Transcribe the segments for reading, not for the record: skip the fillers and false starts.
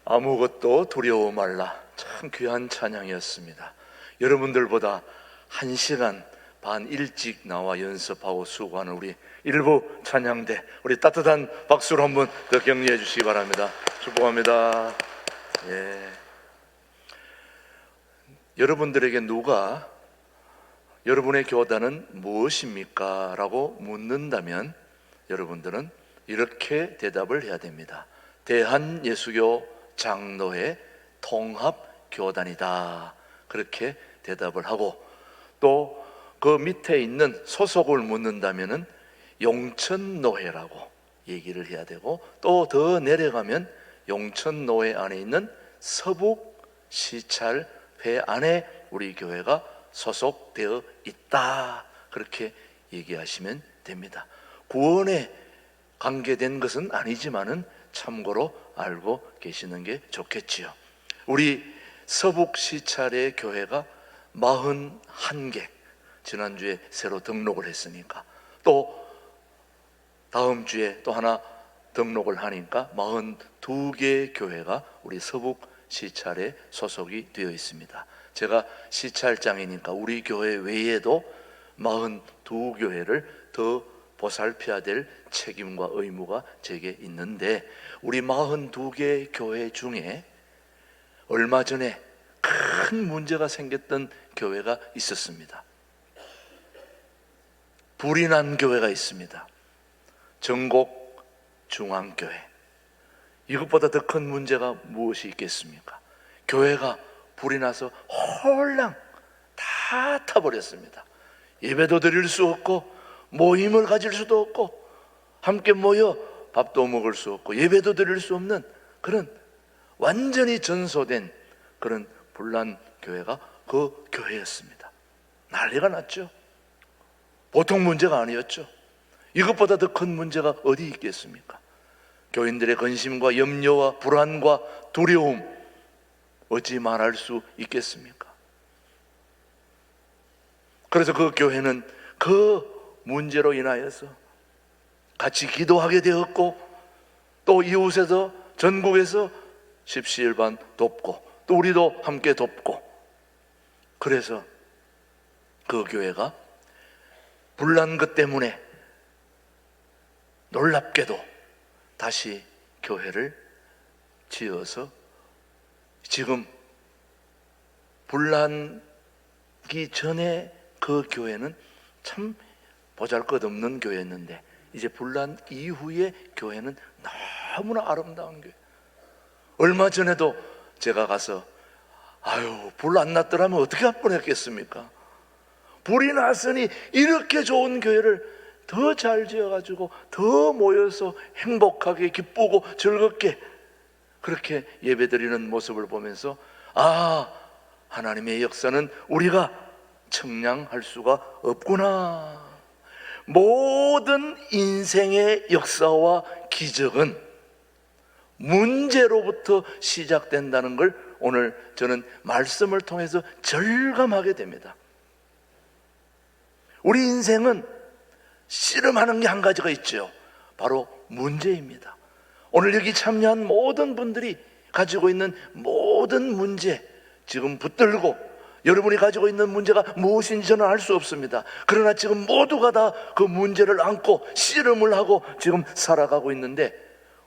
아무것도 두려워 말라. 참 귀한 찬양이었습니다. 여러분들보다 1시간 반 일찍 나와 연습하고 수고하는 우리 일부 찬양대, 우리 따뜻한 박수로 한번 더 격려해 주시기 바랍니다. 축복합니다. 예. 여러분들에게 누가 여러분의 교단은 무엇입니까? 라고 묻는다면 여러분들은 이렇게 대답을 해야 됩니다. 대한예수교 장로회 통합교단이다. 그렇게 대답을 하고, 또 그 밑에 있는 소속을 묻는다면 용천노회라고 얘기를 해야 되고, 또 더 내려가면 용천노회 안에 있는 서북시찰회 안에 우리 교회가 소속되어 있다. 그렇게 얘기하시면 됩니다. 구원에 관계된 것은 아니지만은 참고로 알고 계시는 게 좋겠지요. 우리 서북시찰의 교회가 41개, 지난주에 새로 등록을 했으니까, 또 다음 주에 또 하나 등록을 하니까 42개 교회가 우리 서북시찰에 소속이 되어 있습니다. 제가 시찰장이니까 우리 교회 외에도 42교회를 더 보살펴야 될 책임과 의무가 제게 있는데, 우리 42개 교회 중에 얼마 전에 큰 문제가 생겼던 교회가 있었습니다. 불이 난 교회가 있습니다. 전곡중앙교회. 이것보다 더 큰 문제가 무엇이 있겠습니까? 교회가 불이 나서 홀랑 다 타버렸습니다. 예배도 드릴 수 없고, 모임을 가질 수도 없고, 함께 모여 밥도 먹을 수 없고, 예배도 드릴 수 없는 그런 완전히 전소된 그런 불난 교회가 그 교회였습니다. 난리가 났죠. 보통 문제가 아니었죠. 이것보다 더 큰 문제가 어디 있겠습니까? 교인들의 근심과 염려와 불안과 두려움, 어찌 말할 수 있겠습니까? 그래서 그 교회는 그 문제로 인하여서 같이 기도하게 되었고, 또 이웃에서 전국에서 십시일반 돕고, 또 우리도 함께 돕고, 그래서 그 교회가 불난 것 때문에 놀랍게도 다시 교회를 지어서 지금 불나기 전에 그 교회는 참 보잘것없는 교회였는데, 이제 불난 이후의 교회는 너무나 아름다운 교회. 얼마 전에도 제가 가서 불 안 났더라면 어떻게 할 뻔했겠습니까? 불이 났으니 이렇게 좋은 교회를 더 잘 지어가지고 더 모여서 행복하게 기쁘고 즐겁게 그렇게 예배드리는 모습을 보면서, 하나님의 역사는 우리가 청량할 수가 없구나. 모든 인생의 역사와 기적은 문제로부터 시작된다는 걸 오늘 저는 말씀을 통해서 절감하게 됩니다. 우리 인생은 씨름하는 게 한 가지가 있죠. 바로 문제입니다. 오늘 여기 참여한 모든 분들이 가지고 있는 모든 문제, 지금 붙들고 여러분이 가지고 있는 문제가 무엇인지 저는 알 수 없습니다. 그러나 지금 모두가 다 그 문제를 안고 씨름을 하고 지금 살아가고 있는데,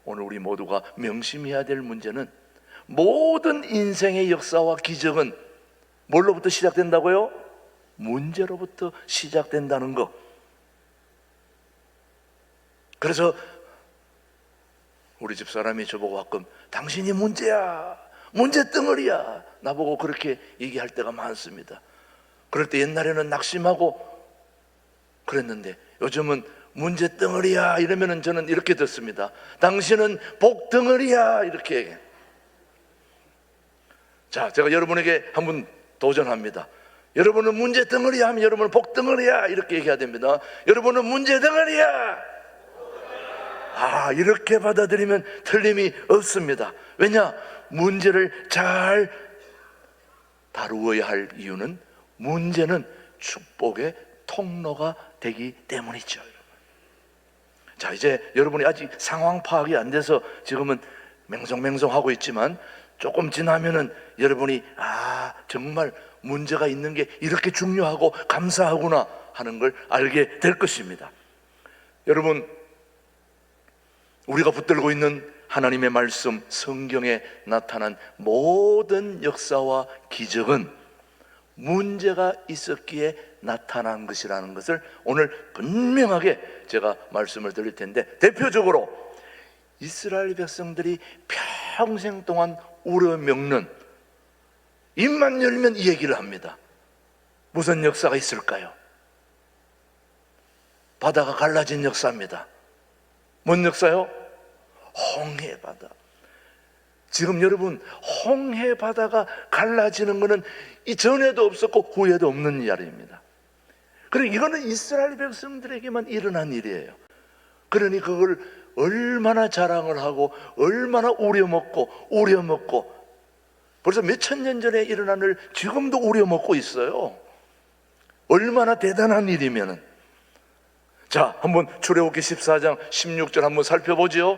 오늘 우리 모두가 명심해야 될 문제는, 모든 인생의 역사와 기적은 뭘로부터 시작된다고요? 문제로부터 시작된다는 거. 그래서 우리 집 사람이 저보고 가끔 당신이 문제야, 문제 덩어리야, 나보고 그렇게 얘기할 때가 많습니다. 그럴 때 옛날에는 낙심하고 그랬는데, 요즘은 문제 덩어리야 이러면은 저는 이렇게 듣습니다. 당신은 복 덩어리야, 이렇게. 자, 제가 여러분에게 한번 도전합니다. 여러분은 문제 덩어리야 하면 여러분은 복 덩어리야, 이렇게 얘기해야 됩니다. 여러분은 문제 덩어리야. 이렇게 받아들이면 틀림이 없습니다. 왜냐? 문제를 잘 다루어야 할 이유는, 문제는 축복의 통로가 되기 때문이죠. 자, 이제 여러분이 아직 상황 파악이 안 돼서 지금은 맹성맹성하고 있지만 조금 지나면은 여러분이 정말 문제가 있는 게 이렇게 중요하고 감사하구나 하는 걸 알게 될 것입니다. 여러분, 우리가 붙들고 있는 하나님의 말씀, 성경에 나타난 모든 역사와 기적은 문제가 있었기에 나타난 것이라는 것을 오늘 분명하게 제가 말씀을 드릴 텐데, 대표적으로 이스라엘 백성들이 평생 동안 우려먹는, 입만 열면 이 얘기를 합니다. 무슨 역사가 있을까요? 바다가 갈라진 역사입니다. 뭔 역사요? 홍해바다. 지금 여러분, 홍해바다가 갈라지는 것은 이전에도 없었고 후에도 없는 일입니다. 그리고 이거는 이스라엘 백성들에게만 일어난 일이에요. 그러니 그걸 얼마나 자랑을 하고 얼마나 우려먹고 벌써 몇천 년 전에 일어난 일 지금도 우려먹고 있어요. 얼마나 대단한 일이면은. 자, 한번 출애굽기 14장 16절 한번 살펴보지요.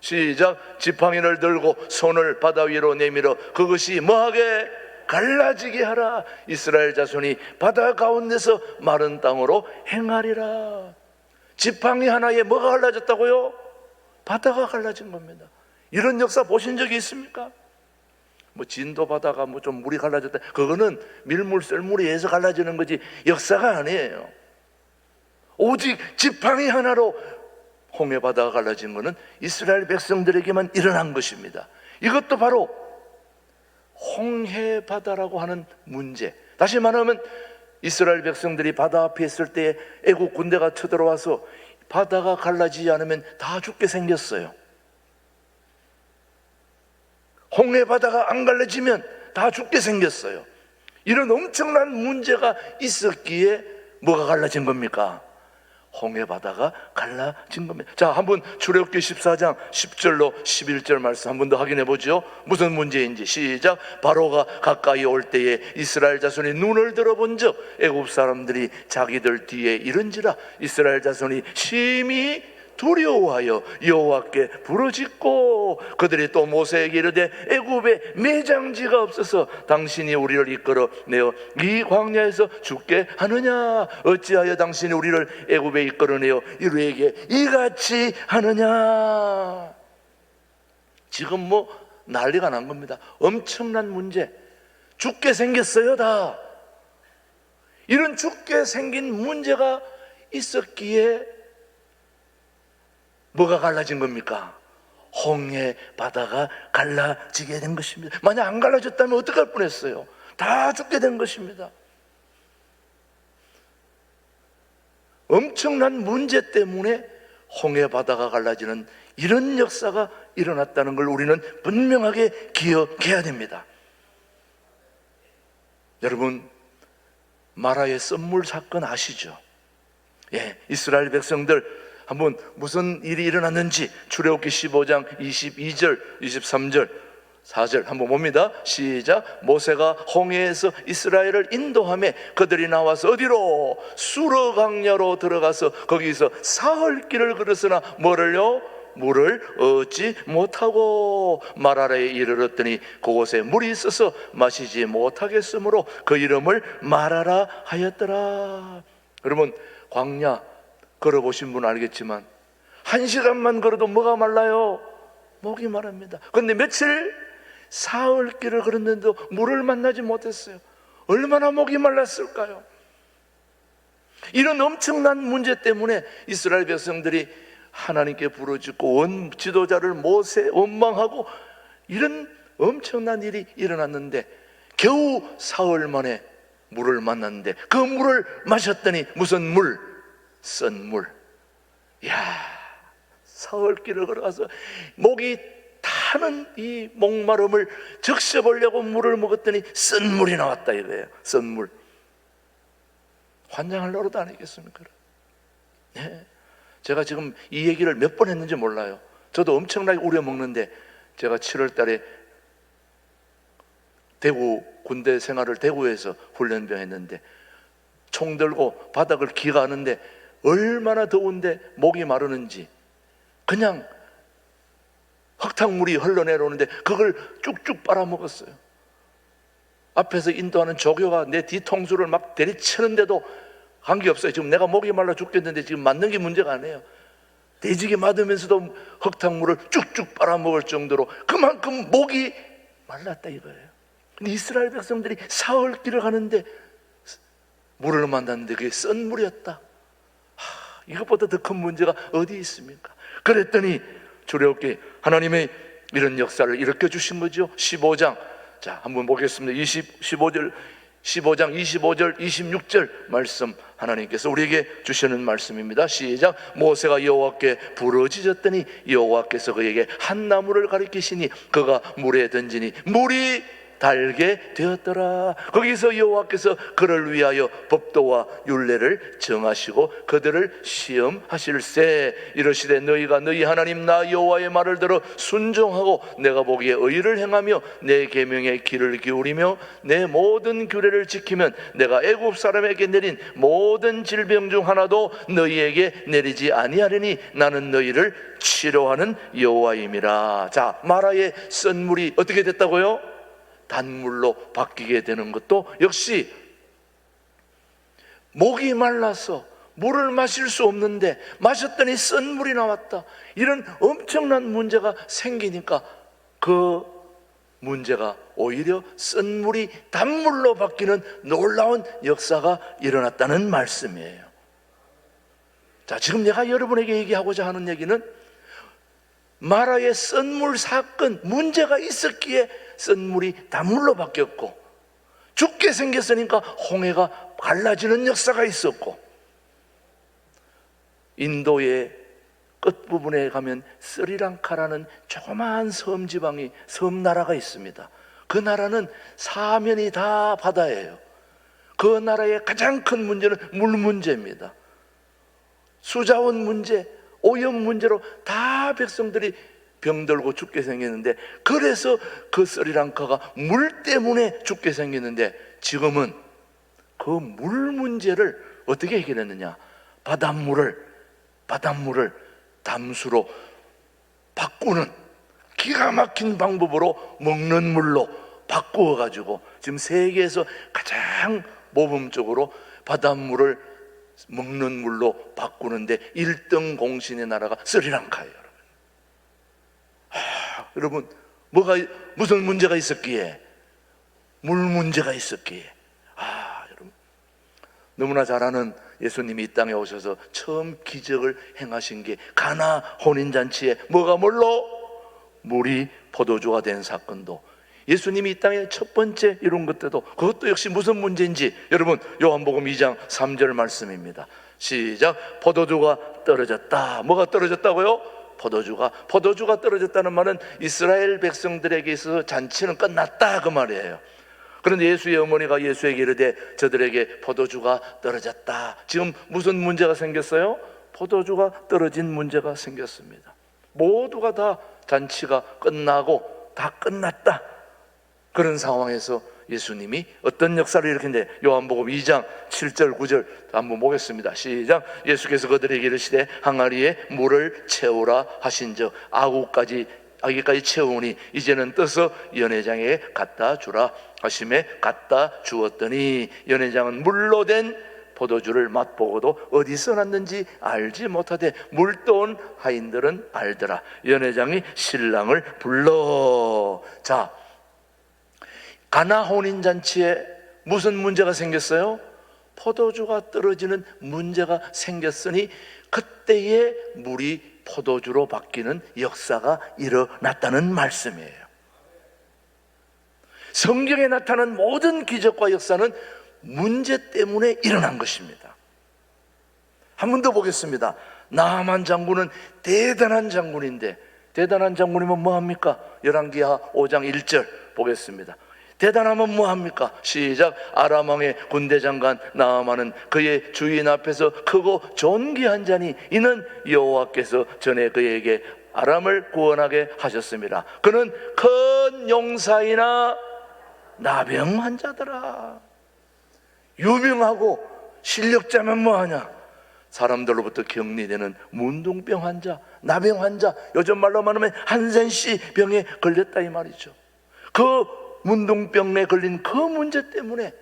시작. 지팡이를 들고 손을 바다 위로 내밀어 그것이 뭐하게? 갈라지게 하라. 이스라엘 자손이 바다 가운데서 마른 땅으로 행하리라. 지팡이 하나에 뭐가 갈라졌다고요? 바다가 갈라진 겁니다. 이런 역사 보신 적이 있습니까? 뭐 진도 바다가 뭐 좀 물이 갈라졌다, 그거는 밀물 썰물에 의해서 갈라지는 거지 역사가 아니에요. 오직 지팡이 하나로 홍해 바다가 갈라진 것은 이스라엘 백성들에게만 일어난 것입니다. 이것도 바로 홍해 바다라고 하는 문제. 다시 말하면 이스라엘 백성들이 바다 앞에 있을 때 애국 군대가 쳐들어와서 바다가 갈라지지 않으면 다 죽게 생겼어요. 홍해 바다가 안 갈라지면 다 죽게 생겼어요. 이런 엄청난 문제가 있었기에 뭐가 갈라진 겁니까? 홍해 바다가 갈라진 겁니다. 자, 한번 출애굽기 14장 10절로 11절 말씀 한 번 더 확인해 보죠. 무슨 문제인지. 시작. 바로가 가까이 올 때에 이스라엘 자손이 눈을 들어본 적 애굽 사람들이 자기들 뒤에 이른지라. 이스라엘 자손이 심히 두려워하여 여호와께 부르짖고 그들이 또 모세에게 이르되 애굽에 매장지가 없어서 당신이 우리를 이끌어 내어 이 광야에서 죽게 하느냐? 어찌하여 당신이 우리를 애굽에 이끌어내어 이루에게 이같이 하느냐? 지금 뭐 난리가 난 겁니다. 엄청난 문제, 죽게 생겼어요. 다 이런 죽게 생긴 문제가 있었기에 뭐가 갈라진 겁니까? 홍해 바다가 갈라지게 된 것입니다. 만약 안 갈라졌다면 어떡할 뻔했어요? 다 죽게 된 것입니다. 엄청난 문제 때문에 홍해 바다가 갈라지는 이런 역사가 일어났다는 걸 우리는 분명하게 기억해야 됩니다. 여러분, 마라의 썸물 사건 아시죠? 예, 이스라엘 백성들 한번 무슨 일이 일어났는지 출애굽기 15장 22절, 23절, 4절 한번 봅니다. 시작. 모세가 홍해에서 이스라엘을 인도하며 그들이 나와서 어디로? 수르 광야로 들어가서 거기서 사흘 길을 걸었으나 뭐를요? 물을 얻지 못하고 마라라에 이르렀더니 그곳에 물이 있어서 마시지 못하겠으므로 그 이름을 마라라 하였더라. 여러분, 광야 걸어보신 분은 알겠지만 1시간만 걸어도 뭐가 말라요? 목이 마릅니다. 그런데 며칠? 사흘 길을 걸었는데도 물을 만나지 못했어요. 얼마나 목이 말랐을까요? 이런 엄청난 문제 때문에 이스라엘 백성들이 하나님께 부르짖고 지도자를 모세 원망하고 이런 엄청난 일이 일어났는데 겨우 사흘 만에 물을 만났는데 그 물을 마셨더니 무슨 물? 썬물. 이야, 사흘 길을 걸어가서 목이 타는 이 목마름을 적셔보려고 물을 먹었더니 썬물이 나왔다 이거예요. 썬물. 환장할 노릇 아니겠습니까? 네. 제가 지금 이 얘기를 몇 번 했는지 몰라요. 저도 엄청나게 우려먹는데 제가 7월 달에 대구 군대 생활을 대구에서 훈련병 했는데 총 들고 바닥을 기가하는데 얼마나 더운데 목이 마르는지 그냥 흙탕물이 흘러내려오는데 그걸 쭉쭉 빨아먹었어요. 앞에서 인도하는 조교가 내 뒤통수를 막 내리치는데도 관계없어요. 지금 내가 목이 말라 죽겠는데 지금 맞는 게 문제가 아니에요. 대지게 맞으면서도 흙탕물을 쭉쭉 빨아먹을 정도로 그만큼 목이 말랐다 이거예요. 근데 이스라엘 백성들이 사흘 길을 가는데 물을 만났는데 그게 썬 물이었다. 이것보다 더 큰 문제가 어디 있습니까? 그랬더니 주례옵게 하나님의 이런 역사를 일으켜 주신 거죠. 15장, 자 한번 보겠습니다. 15장 25절 26절 말씀, 하나님께서 우리에게 주시는 말씀입니다. 시작. 모세가 여호와께 부르짖었더니 여호와께서 그에게 한 나무를 가리키시니 그가 물에 던지니 물이 달게 되었더라. 거기서 여호와께서 그를 위하여 법도와 율례를 정하시고 그들을 시험하실세. 이르시되 너희가 너희 하나님 나 여호와의 말을 들어 순종하고 내가 보기에 의를 행하며 내 계명에 귀를 기울이며 내 모든 규례를 지키면 내가 애굽 사람에게 내린 모든 질병 중 하나도 너희에게 내리지 아니하리니 나는 너희를 치료하는 여호와임이라. 자, 마라의 썬 물이 어떻게 됐다고요? 단물로 바뀌게 되는 것도 역시 목이 말라서 물을 마실 수 없는데 마셨더니 썬 물이 나왔다. 이런 엄청난 문제가 생기니까 그 문제가 오히려 썬 물이 단물로 바뀌는 놀라운 역사가 일어났다는 말씀이에요. 자, 지금 내가 여러분에게 얘기하고자 하는 얘기는 마라의 썬물 사건, 문제가 있었기에 썬물이 단물로 바뀌었고, 죽게 생겼으니까 홍해가 갈라지는 역사가 있었고, 인도의 끝부분에 가면 스리랑카라는 조그마한 섬지방이, 섬나라가 있습니다. 그 나라는 사면이 다 바다예요. 그 나라의 가장 큰 문제는 물 문제입니다. 수자원 문제, 오염 문제로 다 백성들이 병들고 죽게 생겼는데, 그래서 그 스리랑카가 물 때문에 죽게 생겼는데, 지금은 그 물 문제를 어떻게 해결했느냐? 바닷물을 담수로 바꾸는 기가 막힌 방법으로 먹는 물로 바꾸어 가지고 지금 세계에서 가장 모범적으로 바닷물을 먹는 물로 바꾸는데 1등 공신의 나라가 스리랑카예요. 여러분, 무슨 문제가 있었기에? 물 문제가 있었기에. 여러분, 너무나 잘 아는 예수님이 이 땅에 오셔서 처음 기적을 행하신 게 가나 혼인잔치에 뭐가 뭘로? 물이 포도주가 된 사건도, 예수님이 이 땅에 첫 번째 이룬 것도, 그것도 역시 무슨 문제인지 여러분, 요한복음 2장 3절 말씀입니다. 시작. 포도주가 떨어졌다. 뭐가 떨어졌다고요? 포도주가 떨어졌다는 말은 이스라엘 백성들에게 있어서 잔치는 끝났다 그 말이에요. 그런데 예수의 어머니가 예수에게 이르되 저들에게 포도주가 떨어졌다. 지금 무슨 문제가 생겼어요? 포도주가 떨어진 문제가 생겼습니다. 모두가 다 잔치가 끝나고 다 끝났다. 그런 상황에서 예수님이 어떤 역사를 일으켰는데, 요한복음 2장 7절 9절 한번 보겠습니다. 시작. 예수께서 그들에게 이르시되 항아리에 물을 채우라 하신즉 아기까지 채우니 이제는 떠서 연회장에 갖다 주라 하심에 갖다 주었더니 연회장은 물로 된 포도주를 맛보고도 어디서 났는지 알지 못하되 물떠온 하인들은 알더라. 연회장이 신랑을 불러. 자, 가나 혼인잔치에 무슨 문제가 생겼어요? 포도주가 떨어지는 문제가 생겼으니 그때에 물이 포도주로 바뀌는 역사가 일어났다는 말씀이에요. 성경에 나타난 모든 기적과 역사는 문제 때문에 일어난 것입니다. 한 번 더 보겠습니다. 나아만 장군은 대단한 장군인데, 대단한 장군이면 뭐합니까? 열왕기하 5장 1절 보겠습니다. 대단하면 뭐합니까? 시작. 아람 왕의 군대 장관 나아만은 그의 주인 앞에서 크고 존귀한 자니 이는 여호와께서 전에 그에게 아람을 구원하게 하셨습니다. 그는 큰 용사이나 나병 환자더라. 유명하고 실력자면 뭐하냐? 사람들로부터 격리되는 문둥병 환자, 나병 환자, 요즘 말로 말하면 한센씨 병에 걸렸다 이 말이죠. 그 문둥병에 걸린 그 문제 때문에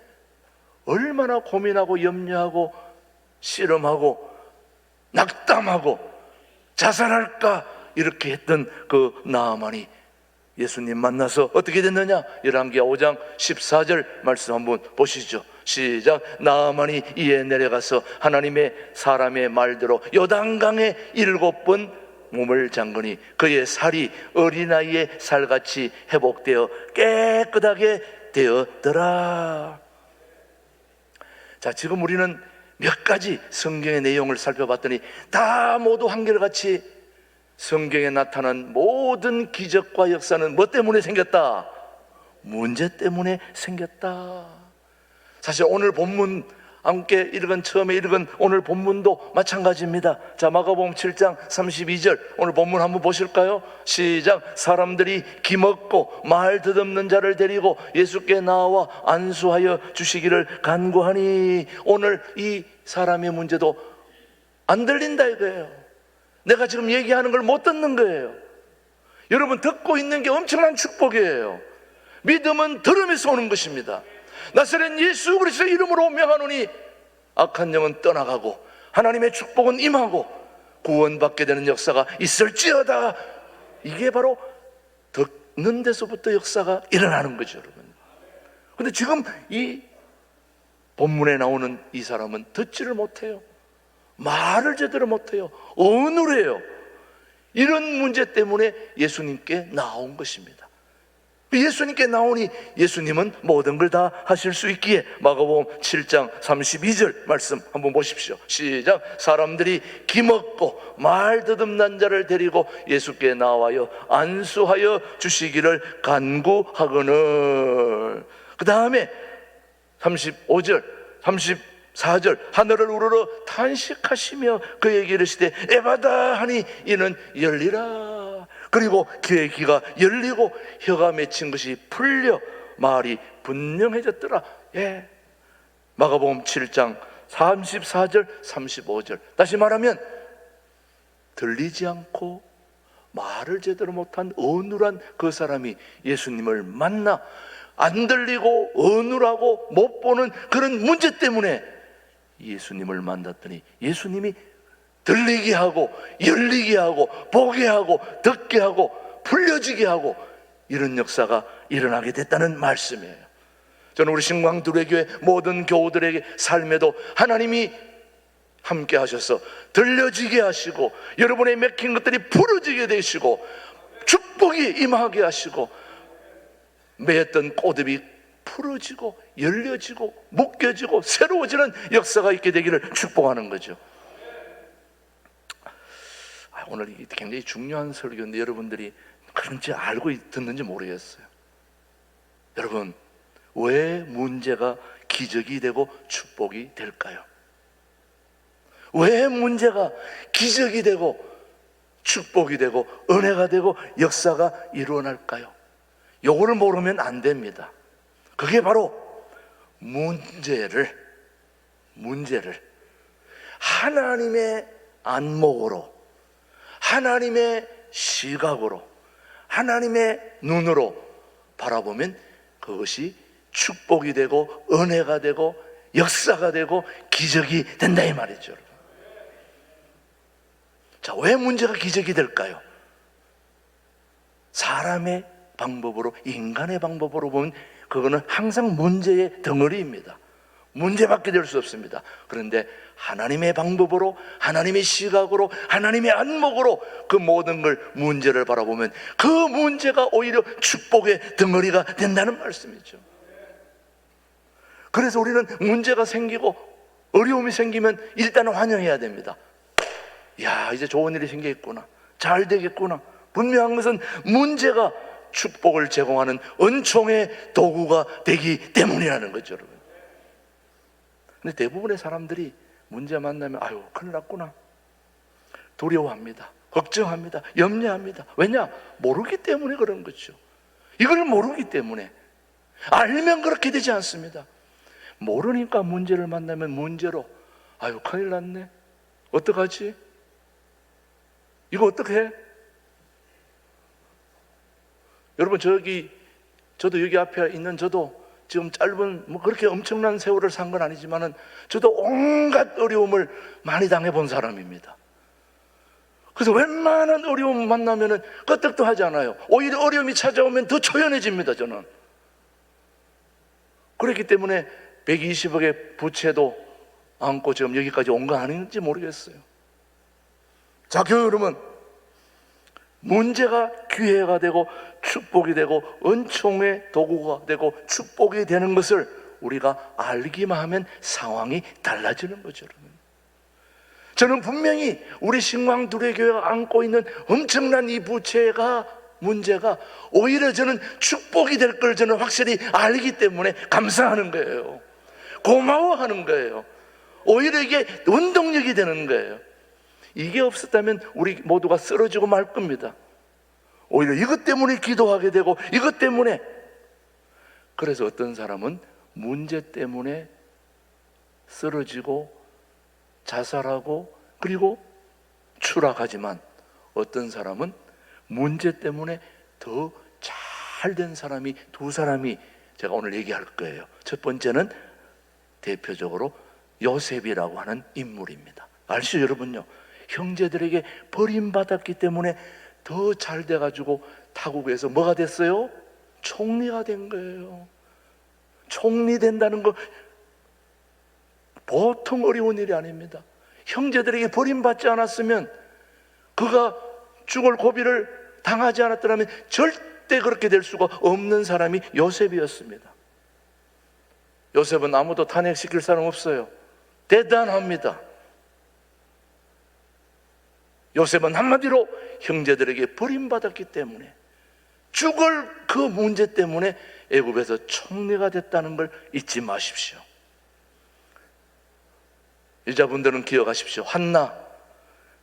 얼마나 고민하고 염려하고 씨름하고 낙담하고 자살할까 이렇게 했던 그 나아만이 예수님 만나서 어떻게 됐느냐? 열왕기하 5장 14절 말씀 한번 보시죠. 시작. 나아만이 이에 내려가서 하나님의 사람의 말대로 요단강에 7번 몸을 잠그니 그의 살이 어린아이의 살같이 회복되어 깨끗하게 되었더라. 자, 지금 우리는 몇 가지 성경의 내용을 살펴봤더니 다 모두 한결같이 성경에 나타난 모든 기적과 역사는 뭐 때문에 생겼다? 문제 때문에 생겼다. 사실 오늘 본문 함께 읽은 처음에 읽은 오늘 본문도 마찬가지입니다. 자, 마가복음 7장 32절 오늘 본문 한번 보실까요? 시작. 사람들이 기먹고 말 듣없는 자를 데리고 예수께 나와 안수하여 주시기를 간구하니, 오늘 이 사람의 문제도 안 들린다 이거예요. 내가 지금 얘기하는 걸 못 듣는 거예요. 여러분, 듣고 있는 게 엄청난 축복이에요. 믿음은 들음에서 오는 것입니다. 나사렛 예수 그리스도의 이름으로 명하노니 악한 영은 떠나가고 하나님의 축복은 임하고 구원받게 되는 역사가 있을지어다. 이게 바로 듣는 데서부터 역사가 일어나는 거죠, 여러분. 근데 지금 이 본문에 나오는 이 사람은 듣지를 못해요. 말을 제대로 못해요. 어눌해요. 이런 문제 때문에 예수님께 나온 것입니다. 예수님께 나오니 예수님은 모든 걸 다 하실 수 있기에 마가복음 7장 32절 말씀 한번 보십시오. 시작. 사람들이 기먹고 말 듣음난 자를 데리고 예수께 나와요 안수하여 주시기를 간구하거늘. 그 다음에 35절 34절 하늘을 우러러 탄식하시며 그에게 이르시되 에바다 하니 이는 열리라. 그리고 그의 귀가 열리고 혀가 맺힌 것이 풀려 말이 분명해졌더라. 예. 마가복음 7장 34절 35절 다시 말하면 들리지 않고 말을 제대로 못한 어눌한 그 사람이 예수님을 만나 안 들리고 어눌하고 못 보는 그런 문제 때문에 예수님을 만났더니 예수님이 들리게 하고 열리게 하고 보게 하고 듣게 하고 풀려지게 하고 이런 역사가 일어나게 됐다는 말씀이에요. 저는 우리 신광두레교회 모든 교우들에게 삶에도 하나님이 함께 하셔서 들려지게 하시고 여러분의 맥힌 것들이 풀어지게 되시고 축복이 임하게 하시고 매였던 꼬듭이 풀어지고 열려지고 묶여지고 새로워지는 역사가 있게 되기를 축복하는 거죠. 오늘 이게 굉장히 중요한 설교인데 여러분들이 그런지 알고 듣는지 모르겠어요. 여러분, 왜 문제가 기적이 되고 축복이 될까요? 왜 문제가 기적이 되고 축복이 되고 은혜가 되고 역사가 일어날까요? 요거를 모르면 안 됩니다. 그게 바로 문제를 하나님의 안목으로, 하나님의 시각으로, 하나님의 눈으로 바라보면 그것이 축복이 되고 은혜가 되고 역사가 되고 기적이 된다 이 말이죠. 자, 왜 문제가 기적이 될까요? 사람의 방법으로, 인간의 방법으로 보면 그거는 항상 문제의 덩어리입니다. 문제밖에 될 수 없습니다. 그런데 하나님의 방법으로, 하나님의 시각으로, 하나님의 안목으로 그 모든 걸 문제를 바라보면 그 문제가 오히려 축복의 덩어리가 된다는 말씀이죠. 그래서 우리는 문제가 생기고 어려움이 생기면 일단은 환영해야 됩니다. 야, 이제 좋은 일이 생기겠구나, 잘 되겠구나. 분명한 것은 문제가 축복을 제공하는 은총의 도구가 되기 때문이라는 거죠, 여러분. 근데 대부분의 사람들이 문제 만나면 아유 큰일 났구나, 두려워합니다, 걱정합니다, 염려합니다. 왜냐? 모르기 때문에 그런 거죠. 이걸 모르기 때문에. 알면 그렇게 되지 않습니다. 모르니까 문제를 만나면 문제로 아유 큰일 났네, 어떡하지? 이거 어떻게 해? 여러분, 저도 여기 앞에 있는 저도 지금 짧은 뭐 그렇게 엄청난 세월을 산 건 아니지만은 저도 온갖 어려움을 많이 당해본 사람입니다. 그래서 웬만한 어려움 만나면은 끄떡도 하지 않아요. 오히려 어려움이 찾아오면 더 초연해집니다, 저는. 그렇기 때문에 120억의 부채도 안고 지금 여기까지 온 거 아닌지 모르겠어요. 자, 교회 여러분, 문제가 기회가 되고 축복이 되고 은총의 도구가 되고 축복이 되는 것을 우리가 알기만 하면 상황이 달라지는 거죠, 여러분. 저는 분명히 우리 신광두레 교회가 안고 있는 엄청난 이 부채가 문제가 오히려 저는 축복이 될 걸 저는 확실히 알기 때문에 감사하는 거예요. 고마워하는 거예요. 오히려 이게 원동력이 되는 거예요. 이게 없었다면 우리 모두가 쓰러지고 말 겁니다. 오히려 이것 때문에 기도하게 되고 이것 때문에. 그래서 어떤 사람은 문제 때문에 쓰러지고 자살하고 그리고 추락하지만 어떤 사람은 문제 때문에 더 잘된 사람이 두 사람이 제가 오늘 얘기할 거예요. 첫 번째는 대표적으로 요셉이라고 하는 인물입니다. 아시죠, 여러분요? 형제들에게 버림받았기 때문에 더 잘 돼가지고 타국에서 뭐가 됐어요? 총리가 된 거예요. 총리 된다는 거 보통 어려운 일이 아닙니다. 형제들에게 버림받지 않았으면, 그가 죽을 고비를 당하지 않았더라면 절대 그렇게 될 수가 없는 사람이 요셉이었습니다. 요셉은 아무도 탄핵시킬 사람 없어요. 대단합니다. 요셉은 한마디로 형제들에게 버림받았기 때문에, 죽을 그 문제 때문에 애굽에서 총리가 됐다는 걸 잊지 마십시오. 여자분들은 기억하십시오. 한나,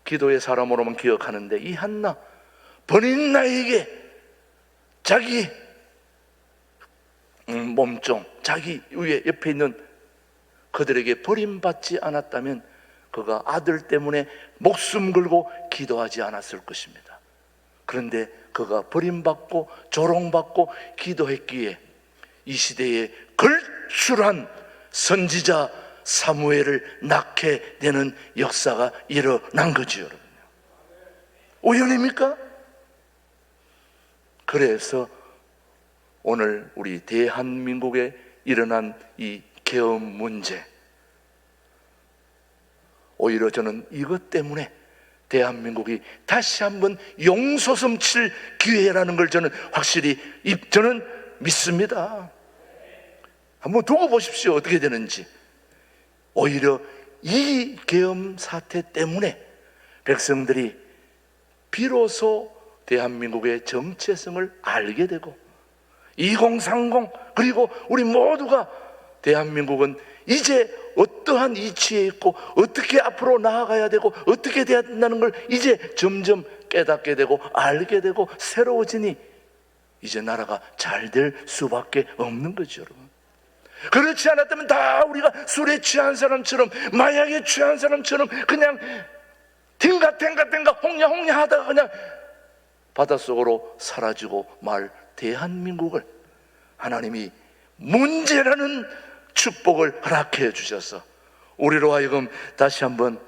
기도의 사람으로만 기억하는데, 이 한나 번인 나에게 자기 몸종, 자기 위에 옆에 있는 그들에게 버림받지 않았다면 그가 아들 때문에 목숨 걸고 기도하지 않았을 것입니다. 그런데 그가 버림받고 조롱받고 기도했기에 이 시대에 걸출한 선지자 사무엘을 낳게 되는 역사가 일어난 거죠, 여러분. 우연입니까? 그래서 오늘 우리 대한민국에 일어난 이 계엄 문제, 오히려 저는 이것 때문에 대한민국이 다시 한번 용솟음 칠 기회라는 걸 저는 확실히 저는 믿습니다. 한번 두고 보십시오. 어떻게 되는지. 오히려 이 계엄 사태 때문에 백성들이 비로소 대한민국의 정체성을 알게 되고 2030 그리고 우리 모두가 대한민국은 이제 어떠한 이치에 있고 어떻게 앞으로 나아가야 되고 어떻게 돼야 된다는 걸 이제 점점 깨닫게 되고 알게 되고 새로워지니 이제 나라가 잘 될 수밖에 없는 거죠, 여러분. 그렇지 않았다면 다 우리가 술에 취한 사람처럼 마약에 취한 사람처럼 그냥 탱가 홍냐 하다가 그냥 바닷속으로 사라지고 말 대한민국을 하나님이 문제라는 축복을 허락해 주셔서 우리로 하여금 다시 한번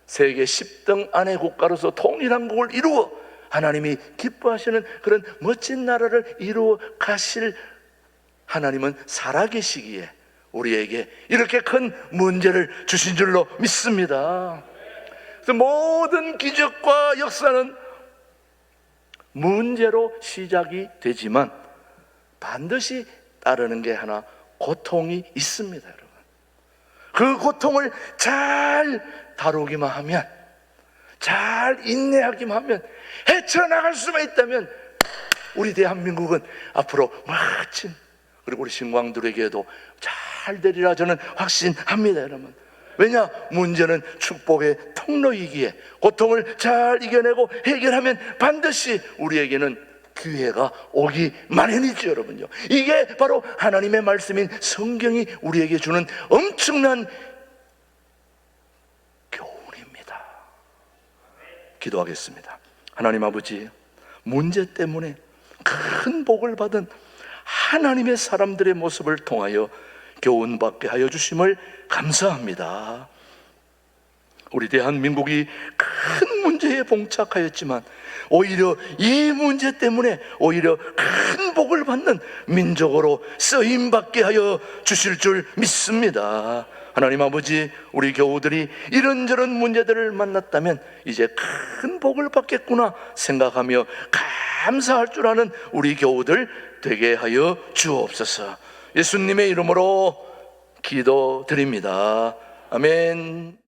세계 10등 안의 국가로서 통일한국을 이루어 하나님이 기뻐하시는 그런 멋진 나라를 이루어 가실 하나님은 살아계시기에 우리에게 이렇게 큰 문제를 주신 줄로 믿습니다. 그래서 모든 기적과 역사는 문제로 시작이 되지만 반드시 따르는 게 하나 고통이 있습니다, 여러분. 그 고통을 잘 다루기만 하면, 잘 인내하기만 하면, 헤쳐나갈 수만 있다면 우리 대한민국은 앞으로 멋진, 그리고 우리 신광들에게도 잘 되리라 저는 확신합니다, 여러분. 왜냐? 문제는 축복의 통로이기에 고통을 잘 이겨내고 해결하면 반드시 우리에게는 기회가 오기 마련이죠, 여러분요. 이게 바로 하나님의 말씀인 성경이 우리에게 주는 엄청난 교훈입니다. 기도하겠습니다. 하나님 아버지, 문제 때문에 큰 복을 받은 하나님의 사람들의 모습을 통하여 교훈받게 하여 주심을 감사합니다. 우리 대한민국이 큰 문제에 봉착하였지만 오히려 이 문제 때문에 오히려 큰 복을 받는 민족으로 쓰임받게 하여 주실 줄 믿습니다. 하나님 아버지, 우리 교우들이 이런저런 문제들을 만났다면 이제 큰 복을 받겠구나 생각하며 감사할 줄 아는 우리 교우들 되게 하여 주옵소서. 예수님의 이름으로 기도드립니다. 아멘.